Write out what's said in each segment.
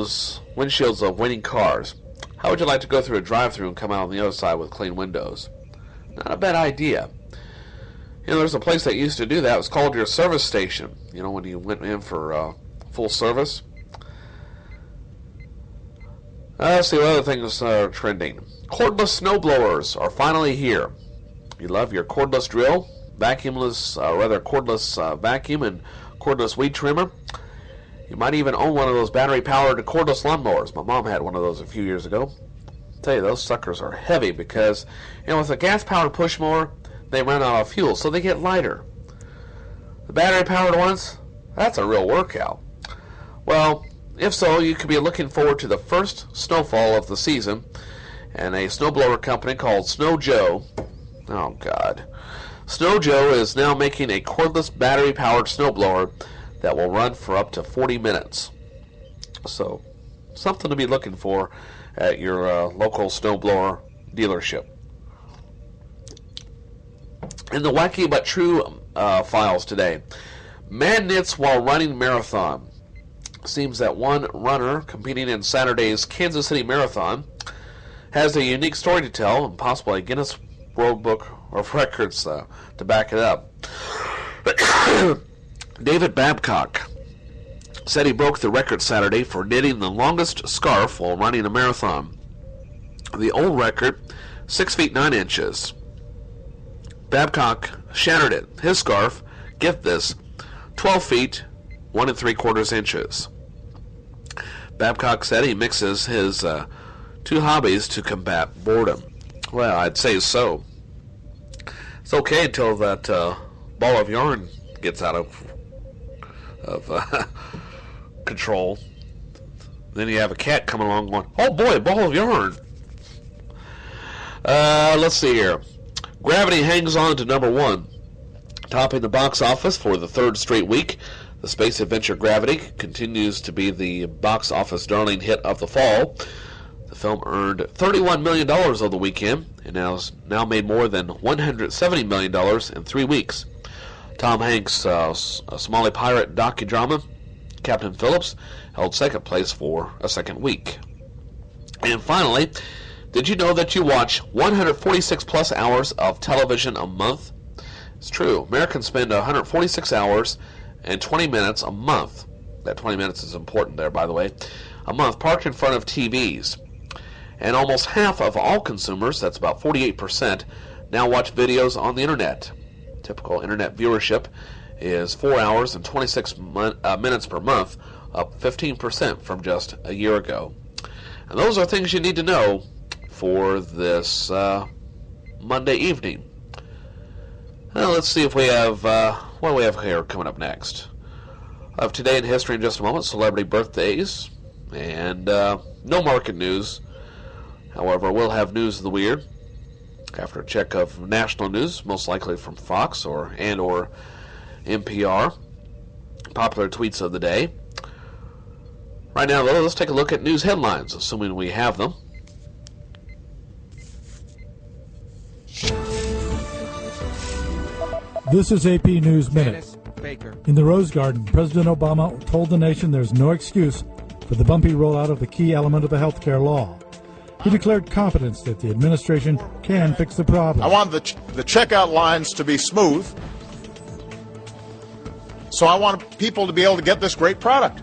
those windshields of winning cars. How would you like to go through a drive-thru and come out on the other side with clean windows? Not a bad idea. There's a place that used to do that. It was called your service station. When you went in for full service. Let's see what other things are trending. Cordless snowblowers are finally here. You love your cordless drill, cordless vacuum, and cordless weed trimmer. You might even own one of those battery-powered cordless lawnmowers. My mom had one of those a few years ago. I'll tell you, those suckers are heavy because, with a gas-powered push mower, they run out of fuel, so they get lighter. The battery-powered ones, that's a real workout. Well, if so, you could be looking forward to the first snowfall of the season, and a snowblower company called Snow Joe, oh God, Snow Joe is now making a cordless battery-powered snowblower that will run for up to 40 minutes. So, something to be looking for at your local snowblower dealership. In the wacky but true files today, man knits while running marathon. Seems that one runner competing in Saturday's Kansas City Marathon has a unique story to tell, and possibly a Guinness World Book of Records to back it up. David Babcock said he broke the record Saturday for knitting the longest scarf while running a marathon. The old record, 6 feet 9 inches. Babcock shattered it. His scarf, get this, 12 feet 1 3/4 inches. Babcock said he mixes his two hobbies to combat boredom. Well, I'd say so. It's okay until that ball of yarn gets out of control. Then you have a cat coming along going, oh boy, a ball of yarn. Let's see here. Gravity hangs on to number 1, topping the box office for the 3rd straight week. The space adventure Gravity continues to be the box office darling hit of the fall. The film earned $31 million over the weekend and has now made more than $170 million in 3 weeks. Tom Hanks' Somali pirate docudrama, Captain Phillips, held second place for a second week. And finally, did you know that you watch 146 plus hours of television a month? It's true. Americans spend 146 hours and 20 minutes a month. That 20 minutes is important there, by the way. A month parked in front of TVs. And almost half of all consumers, that's about 48%, now watch videos on the internet. Typical internet viewership is 4 hours and 26 minutes per month, up 15% from just a year ago. And those are things you need to know for this Monday evening. Well, let's see if we have, what do we have here coming up next? I have Today in History in just a moment, celebrity birthdays, and no market news. However, we'll have News of the Weird after a check of national news, most likely from Fox or NPR. Popular tweets of the day. Right now, though, let's take a look at news headlines, assuming we have them. This is AP News Minute. In the Rose Garden, President Obama told the nation there's no excuse for the bumpy rollout of the key element of the health care law. He declared confidence that the administration can fix the problem. I want the checkout lines to be smooth, so I want people to be able to get this great product.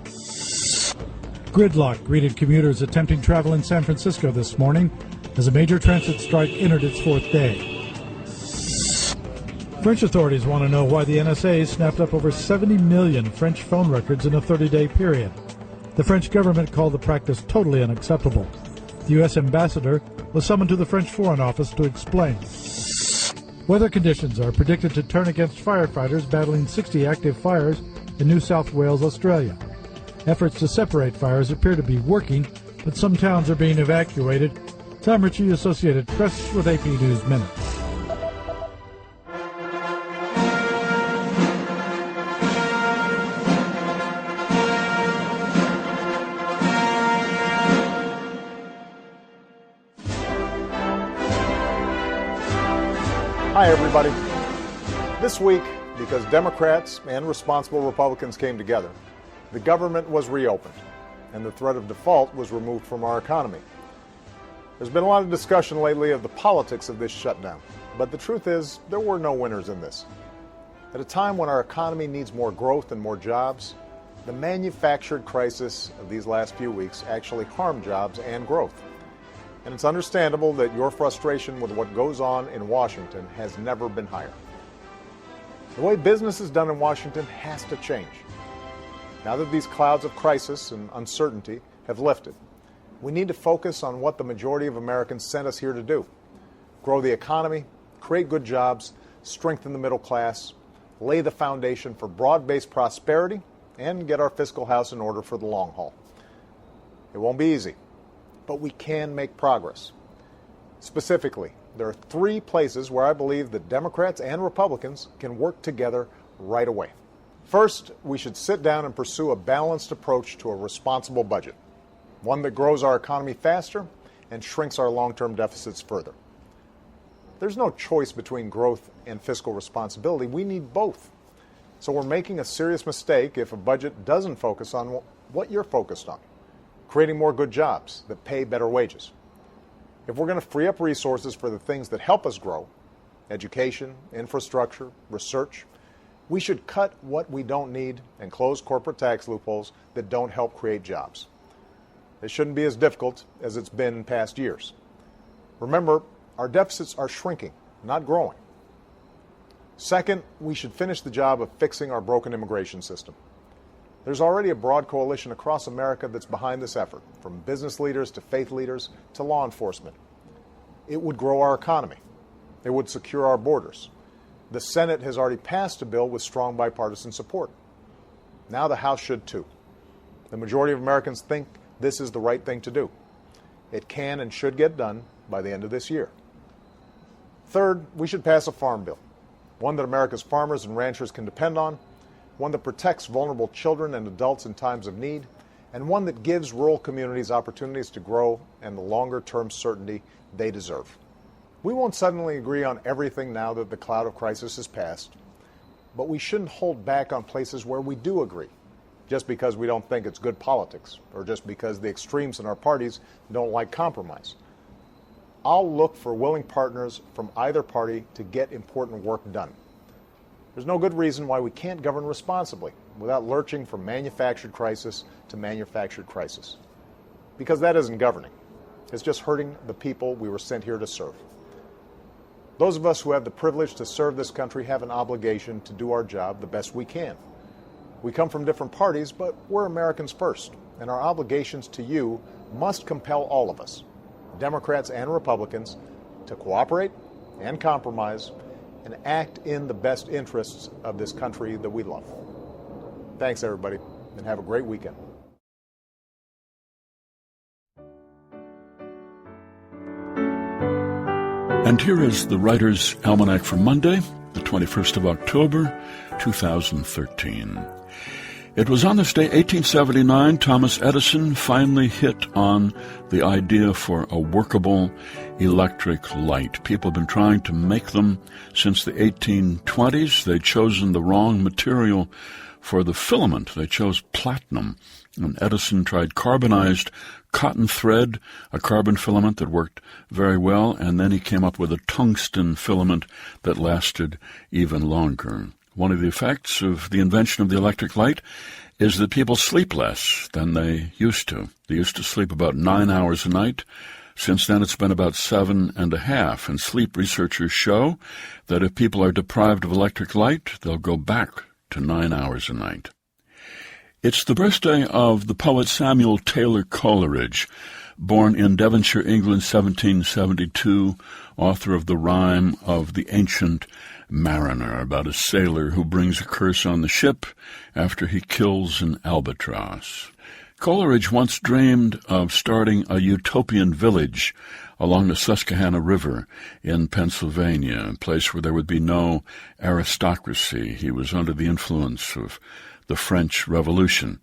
Gridlock greeted commuters attempting travel in San Francisco this morning as a major transit strike entered its 4th day. French authorities want to know why the NSA snapped up over 70 million French phone records in a 30-day period. The French government called the practice totally unacceptable. The U.S. ambassador was summoned to the French Foreign Office to explain. Weather conditions are predicted to turn against firefighters battling 60 active fires in New South Wales, Australia. Efforts to separate fires appear to be working, but some towns are being evacuated. Tom Ritchie, Associated Press, with AP News Minute. Hi, everybody. This week, because Democrats and responsible Republicans came together, the government was reopened. and the threat of default was removed from our economy. There's been a lot of discussion lately of the politics of this shutdown, but the truth is there were no winners in this. At a time when our economy needs more growth and more jobs, the manufactured crisis of these last few weeks actually harmed jobs and growth. And it's understandable that your frustration with what goes on in Washington has never been higher. The way business is done in Washington has to change. Now that these clouds of crisis and uncertainty have lifted, we need to focus on what the majority of Americans sent us here to do: grow the economy, create good jobs, strengthen the middle class, lay the foundation for broad-based prosperity, and get our fiscal house in order for the long haul. It won't be easy, but we can make progress. Specifically, there are 3 places where I believe that Democrats and Republicans can work together right away. First, we should sit down and pursue a balanced approach to a responsible budget, one that grows our economy faster and shrinks our long-term deficits further. There's no choice between growth and fiscal responsibility. We need both. So we're making a serious mistake if a budget doesn't focus on what you're focused on: creating more good jobs that pay better wages. If we're going to free up resources for the things that help us grow, education, infrastructure, research, we should cut what we don't need and close corporate tax loopholes that don't help create jobs. It shouldn't be as difficult as it's been in past years. Remember, our deficits are shrinking, not growing. Second, we should finish the job of fixing our broken immigration system. There's already a broad coalition across America that's behind this effort, from business leaders to faith leaders to law enforcement. It would grow our economy. It would secure our borders. The Senate has already passed a bill with strong bipartisan support. Now the House should too. The majority of Americans think this is the right thing to do. It can and should get done by the end of this year. Third, we should pass a farm bill, one that America's farmers and ranchers can depend on, one that protects vulnerable children and adults in times of need, and one that gives rural communities opportunities to grow and the longer-term certainty they deserve. We won't suddenly agree on everything now that the cloud of crisis has passed, but we shouldn't hold back on places where we do agree, just because we don't think it's good politics, or just because the extremes in our parties don't like compromise. I'll look for willing partners from either party to get important work done. There's no good reason why we can't govern responsibly without lurching from manufactured crisis to manufactured crisis. Because that isn't governing. It's just hurting the people we were sent here to serve. Those of us who have the privilege to serve this country have an obligation to do our job the best we can. We come from different parties, but we're Americans first, and our obligations to you must compel all of us, Democrats and Republicans, to cooperate and compromise and act in the best interests of this country that we love. Thanks, everybody, and have a great weekend. And here is the Writer's Almanac for Monday, the 21st of October, 2013. It was on this day, 1879, Thomas Edison finally hit on the idea for a workable electric light. People have been trying to make them since the 1820s. They'd chosen the wrong material for the filament. They chose platinum. And Edison tried carbonized cotton thread, a carbon filament that worked very well, and then he came up with a tungsten filament that lasted even longer. One of the effects of the invention of the electric light is that people sleep less than they used to. They used to sleep about 9 hours a night. Since then, it's been about 7.5. And sleep researchers show that if people are deprived of electric light, they'll go back to 9 hours a night. It's the birthday of the poet Samuel Taylor Coleridge, born in Devonshire, England, 1772, author of the rhyme of The Ancient Mariner, about a sailor who brings a curse on the ship after he kills an albatross. Coleridge once dreamed of starting a utopian village along the Susquehanna River in Pennsylvania, a place where there would be no aristocracy. He was under the influence of the French Revolution.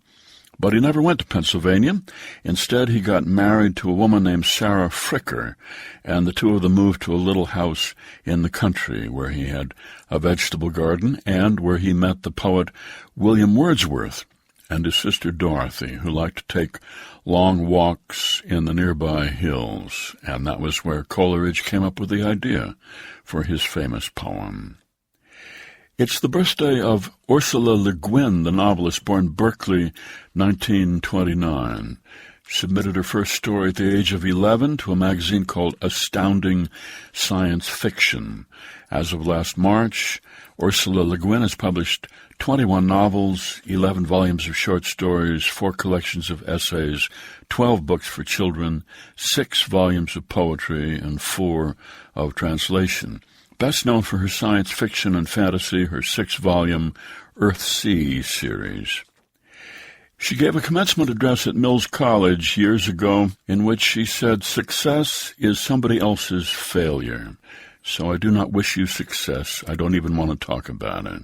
But he never went to Pennsylvania. Instead, he got married to a woman named Sarah Fricker, and the two of them moved to a little house in the country where he had a vegetable garden and where he met the poet William Wordsworth. and his sister Dorothy, who liked to take long walks in the nearby hills, and that was where Coleridge came up with the idea for his famous poem. It's the birthday of Ursula Le Guin, the novelist, born Berkeley, 1929. Submitted her first story at the age of 11 to a magazine called Astounding Science Fiction. As of last March, Ursula Le Guin has published 21 novels, 11 volumes of short stories, 4 collections of essays, 12 books for children, 6 volumes of poetry, and 4 of translation. Best known for her science fiction and fantasy, her 6-volume Earthsea series. She gave a commencement address at Mills College years ago in which she said, "Success is somebody else's failure. So I do not wish you success. I don't even want to talk about it.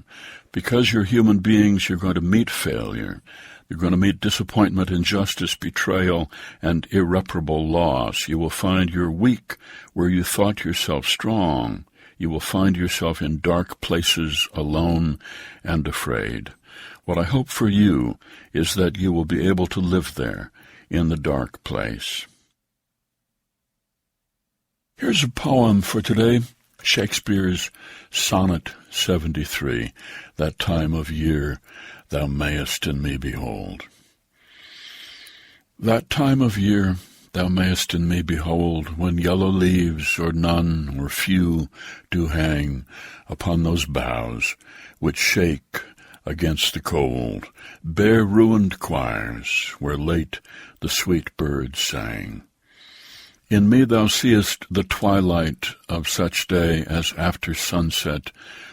Because you're human beings, you're going to meet failure. You're going to meet disappointment, injustice, betrayal, and irreparable loss. You will find you're weak where you thought yourself strong. You will find yourself in dark places, alone and afraid. What I hope for you is that you will be able to live there in the dark place." Here's a poem for today, Shakespeare's Sonnet 73, "That time of year thou mayest in me behold." That time of year thou mayest in me behold, when yellow leaves, or none, or few, do hang upon those boughs which shake against the cold, bare ruined choirs, where late the sweet birds sang. In me thou seest the twilight of such day as after sunset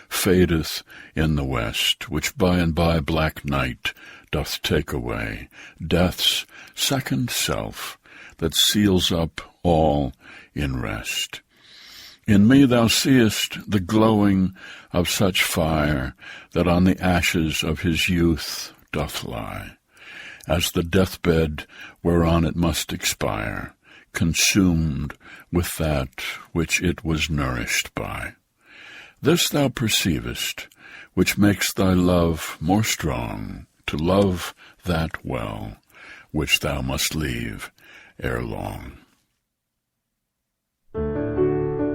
fadeth in the west, which by and by black night doth take away, death's second self that seals up all in rest. In me thou seest the glowing of such fire that on the ashes of his youth doth lie, as the deathbed whereon it must expire, consumed with that which it was nourished by. This thou perceivest, which makes thy love more strong, to love that well, which thou must leave ere long.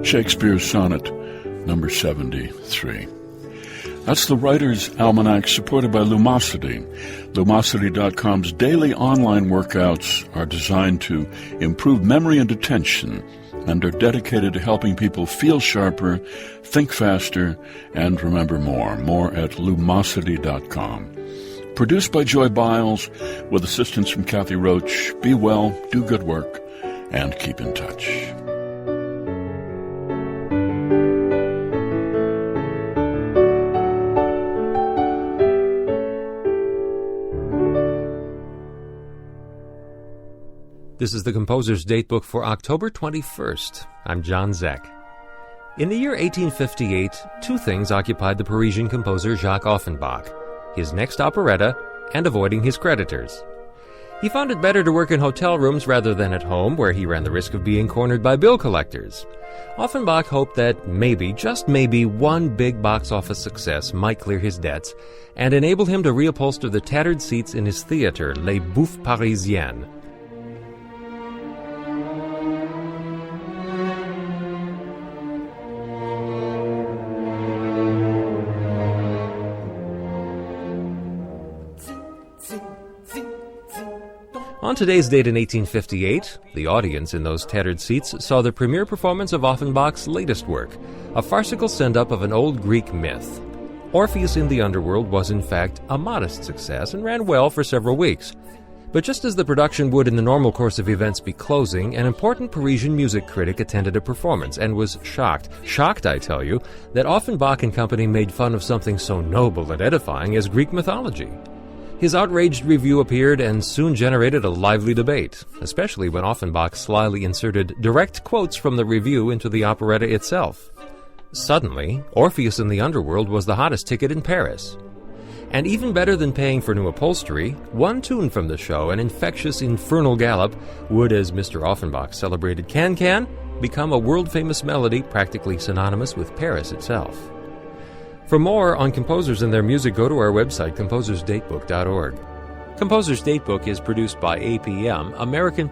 Shakespeare's Sonnet number 73. That's the Writer's Almanac, supported by Lumosity. Lumosity.com's daily online workouts are designed to improve memory and attention and are dedicated to helping people feel sharper, think faster, and remember more. More at Lumosity.com. Produced by Joy Biles, with assistance from Kathy Roach. Be well, do good work, and keep in touch. This is the Composer's Datebook for October 21st. I'm John Zeck. In the year 1858, 2 things occupied the Parisian composer Jacques Offenbach: his next operetta and avoiding his creditors. He found it better to work in hotel rooms rather than at home, where he ran the risk of being cornered by bill collectors. Offenbach hoped that maybe, just maybe, one big box office success might clear his debts and enable him to reupholster the tattered seats in his theater, Les Bouffes Parisiennes. On today's date in 1858, the audience in those tattered seats saw the premiere performance of Offenbach's latest work, a farcical send-up of an old Greek myth. Orpheus in the Underworld was in fact a modest success and ran well for several weeks. But just as the production would in the normal course of events be closing, an important Parisian music critic attended a performance and was shocked, I tell you, that Offenbach and company made fun of something so noble and edifying as Greek mythology. His outraged review appeared and soon generated a lively debate, especially when Offenbach slyly inserted direct quotes from the review into the operetta itself. Suddenly, Orpheus in the Underworld was the hottest ticket in Paris. And even better than paying for new upholstery, one tune from the show, an infectious infernal gallop, would, as Mr. Offenbach celebrated Can-Can, become a world-famous melody practically synonymous with Paris itself. For more on composers and their music, go to our website, composersdatebook.org. Composer's Datebook is produced by APM, American